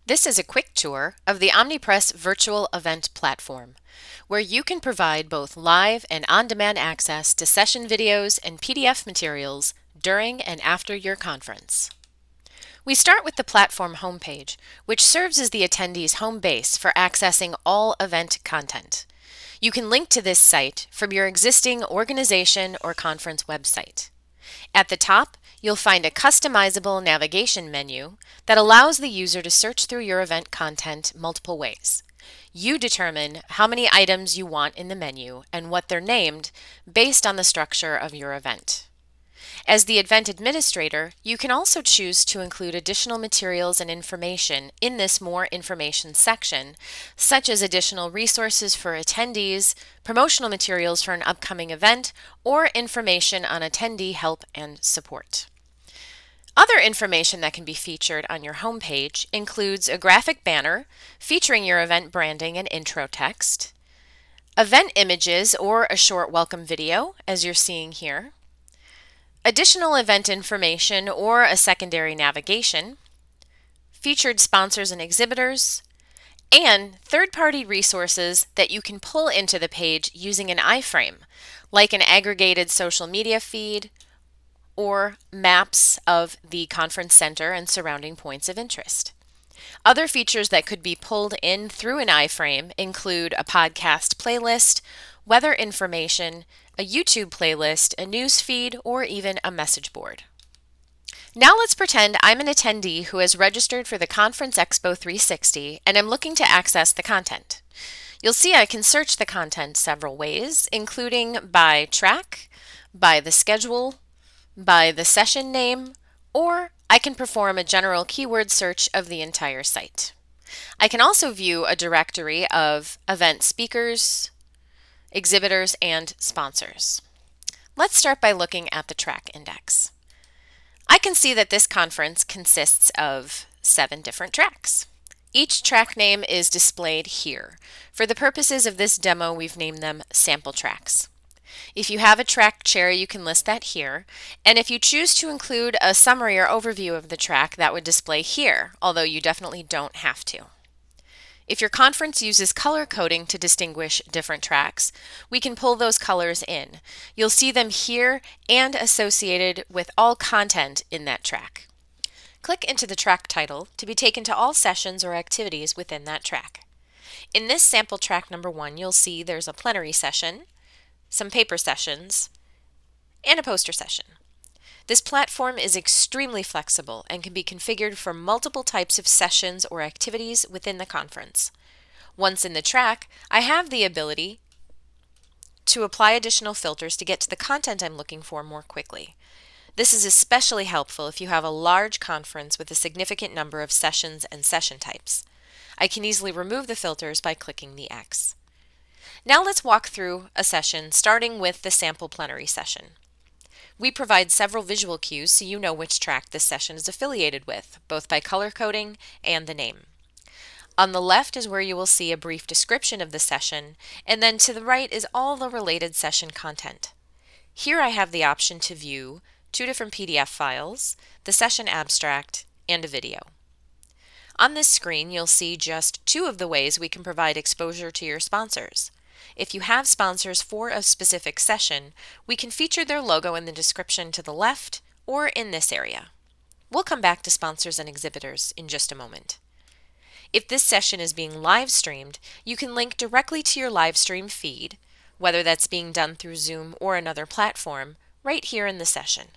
This is a quick tour of the Omnipress virtual event platform, where you can provide both live and on-demand access to session videos and PDF materials during and after your conference. We start with the platform homepage, which serves as the attendee's home base for accessing all event content. You can link to this site from your existing organization or conference website. At the top, you'll find a customizable navigation menu that allows the user to search through your event content multiple ways. You determine how many items you want in the menu and what they're named based on the structure of your event. As the event administrator, you can also choose to include additional materials and information in this More Information section, such as additional resources for attendees, promotional materials for an upcoming event, or information on attendee help and support. Other information that can be featured on your homepage includes a graphic banner featuring your event branding and intro text, event images or a short welcome video, as you're seeing here, additional event information or a secondary navigation, featured sponsors and exhibitors, and third-party resources that you can pull into the page using an iframe, like an aggregated social media feed or maps of the conference center and surrounding points of interest. Other features that could be pulled in through an iframe include a podcast playlist, weather information, a YouTube playlist, a news feed, or even a message board. Now let's pretend I'm an attendee who has registered for the Conference Expo 360 and I'm looking to access the content. You'll see I can search the content several ways, including by track, by the schedule, by the session name, or I can perform a general keyword search of the entire site. I can also view a directory of event speakers, exhibitors, and sponsors. Let's start by looking at the track index. I can see that this conference consists of 7 different tracks. Each track name is displayed here. For the purposes of this demo, we've named them sample tracks. If you have a track chair, you can list that here, and if you choose to include a summary or overview of the track, that would display here, although you definitely don't have to. If your conference uses color coding to distinguish different tracks, we can pull those colors in. You'll see them here and associated with all content in that track. Click into the track title to be taken to all sessions or activities within that track. In this sample track number 1, you'll see there's a plenary session, some paper sessions, and a poster session. This platform is extremely flexible and can be configured for multiple types of sessions or activities within the conference. Once in the track, I have the ability to apply additional filters to get to the content I'm looking for more quickly. This is especially helpful if you have a large conference with a significant number of sessions and session types. I can easily remove the filters by clicking the X. Now let's walk through a session starting with the sample plenary session. We provide several visual cues so you know which track this session is affiliated with, both by color coding and the name. On the left is where you will see a brief description of the session, and then to the right is all the related session content. Here I have the option to view 2 different PDF files, the session abstract, and a video. On this screen, you'll see just 2 of the ways we can provide exposure to your sponsors. If you have sponsors for a specific session, we can feature their logo in the description to the left or in this area. We'll come back to sponsors and exhibitors in just a moment. If this session is being live streamed, you can link directly to your live stream feed, whether that's being done through Zoom or another platform, right here in the session.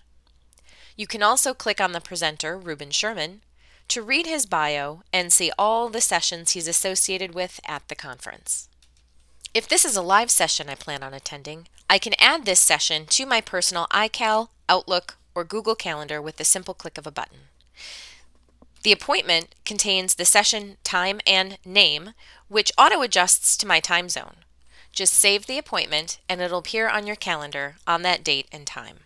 You can also click on the presenter, Ruben Sherman, to read his bio and see all the sessions he's associated with at the conference. If this is a live session I plan on attending, I can add this session to my personal iCal, Outlook, or Google Calendar with the simple click of a button. The appointment contains the session time and name, which auto-adjusts to my time zone. Just save the appointment and it'll appear on your calendar on that date and time.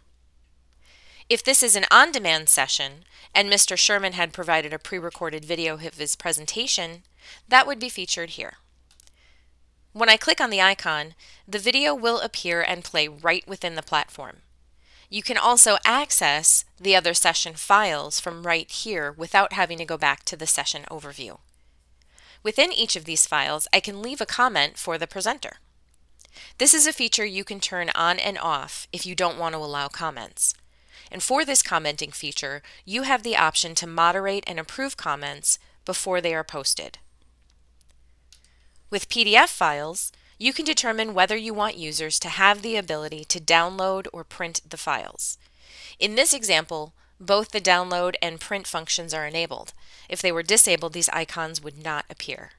If this is an on-demand session and Mr. Sherman had provided a pre-recorded video of his presentation, that would be featured here. When I click on the icon, the video will appear and play right within the platform. You can also access the other session files from right here without having to go back to the session overview. Within each of these files, I can leave a comment for the presenter. This is a feature you can turn on and off if you don't want to allow comments. And for this commenting feature, you have the option to moderate and approve comments before they are posted. With PDF files, you can determine whether you want users to have the ability to download or print the files. In this example, both the download and print functions are enabled. If they were disabled, these icons would not appear.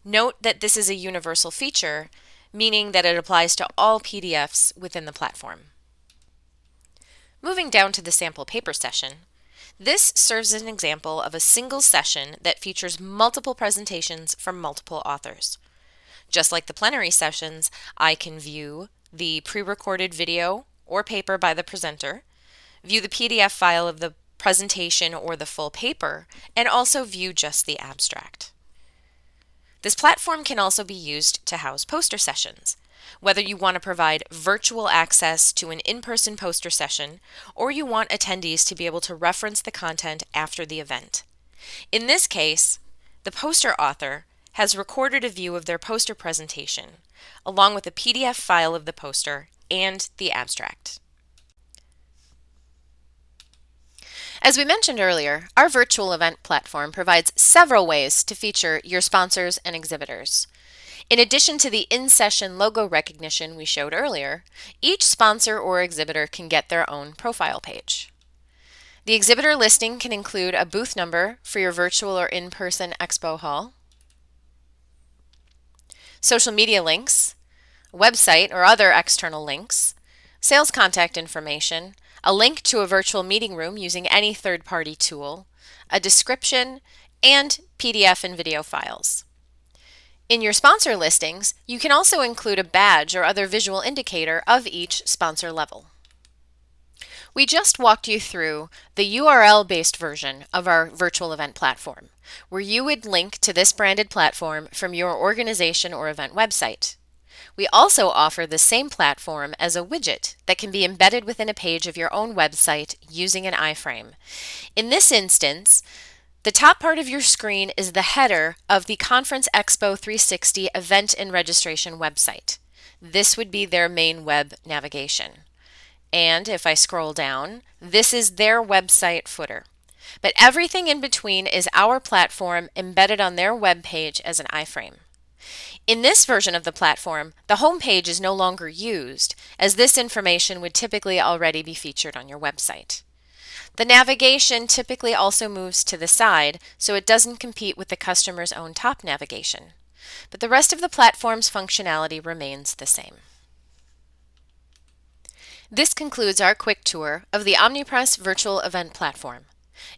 Note that this is a universal feature, meaning that it applies to all PDFs within the platform. Moving down to the sample paper session, this serves as an example of a single session that features multiple presentations from multiple authors. Just like the plenary sessions, I can view the pre-recorded video or paper by the presenter, view the PDF file of the presentation or the full paper, and also view just the abstract. This platform can also be used to house poster sessions, whether you want to provide virtual access to an in-person poster session or you want attendees to be able to reference the content after the event. In this case, the poster author has recorded a view of their poster presentation, along with a PDF file of the poster and the abstract. As we mentioned earlier, our virtual event platform provides several ways to feature your sponsors and exhibitors. In addition to the in-session logo recognition we showed earlier, each sponsor or exhibitor can get their own profile page. The exhibitor listing can include a booth number for your virtual or in-person expo hall, social media links, a website or other external links, sales contact information, a link to a virtual meeting room using any third-party tool, a description, and PDF and video files. In your sponsor listings, you can also include a badge or other visual indicator of each sponsor level. We just walked you through the URL-based version of our virtual event platform, where you would link to this branded platform from your organization or event website. We also offer the same platform as a widget that can be embedded within a page of your own website using an iframe. In this instance, the top part of your screen is the header of the Conference Expo 360 event and registration website. This would be their main web navigation. And if I scroll down, this is their website footer. But everything in between is our platform embedded on their web page as an iframe. In this version of the platform, the home page is no longer used, as this information would typically already be featured on your website. The navigation typically also moves to the side, so it doesn't compete with the customer's own top navigation. But the rest of the platform's functionality remains the same. This concludes our quick tour of the Omnipress virtual event platform.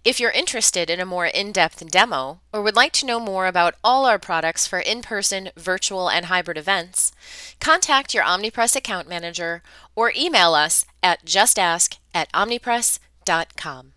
If you're interested in a more in-depth demo or would like to know more about all our products for in-person, virtual, and hybrid events, contact your Omnipress account manager or email us at justask@omnipress.com.